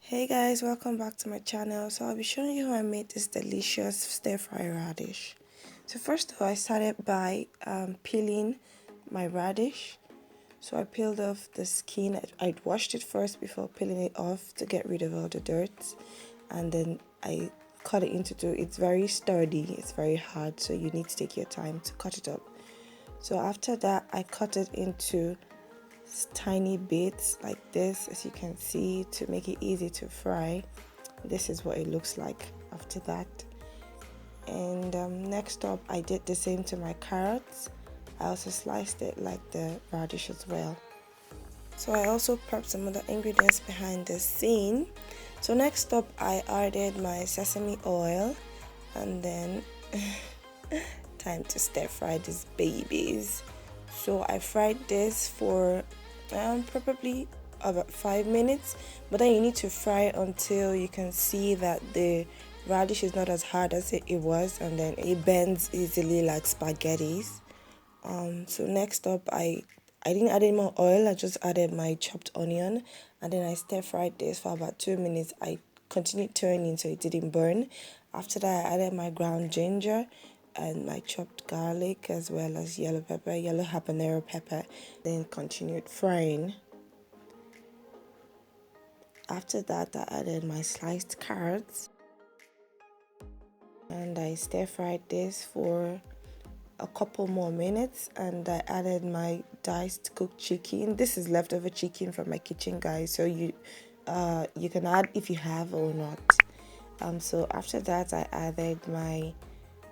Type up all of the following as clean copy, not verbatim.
Hey guys, welcome back to my channel. So I'll be showing you how I made this delicious stir fry radish. So first of all, I started by peeling my radish. So I peeled off the skin. I'd washed it first before peeling it off to get rid of all the dirt, and then I cut it into two. It's very sturdy, it's very hard, so you need to take your time to cut it up. So after that, I cut it into tiny bits like this, as you can see, to make it easy to fry. This is what it looks like after that. And next up, I did the same to my carrots. I also sliced it like the radish as well. So I also prepped some other ingredients behind the scene. So next up, I added my sesame oil, and then time to stir fry these babies. So I fried this for probably about 5 minutes, but then you need to fry until you can see that the radish is not as hard as it was, and then it bends easily like spaghettis. So next up, I didn't add any more oil. I just added my chopped onion, and then I stir fried this for about 2 minutes. I continued turning so it didn't burn. After that, I added my ground ginger and my chopped garlic, as well as yellow habanero pepper, then continued frying. After that, I added my sliced carrots, and I stir fried this for a couple more minutes, and I added my diced cooked chicken. This is leftover chicken from my kitchen, guys, so you can add if you have or not. So after that, I added my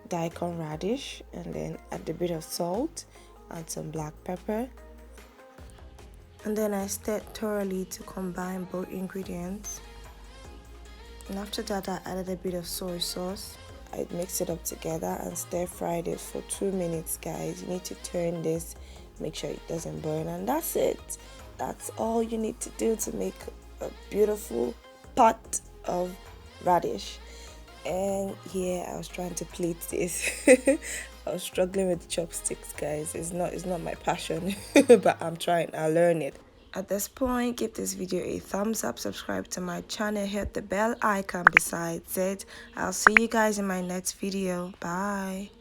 Daikon radish, and then add a bit of salt and some black pepper, and then I stirred thoroughly to combine both ingredients. And after that, I added a bit of soy sauce. I mixed it up together and stir fried it for 2 minutes, guys. You need to turn this, make sure it doesn't burn, and that's it. That's all you need to do to make a beautiful pot of radish. And yeah, I was trying to plate this. I was struggling with the chopsticks, guys. It's not my passion, but I'm trying. I'll learn it. At this point, give this video a thumbs up, subscribe to my channel, hit the bell icon besides it. I'll see you guys in my next video. Bye.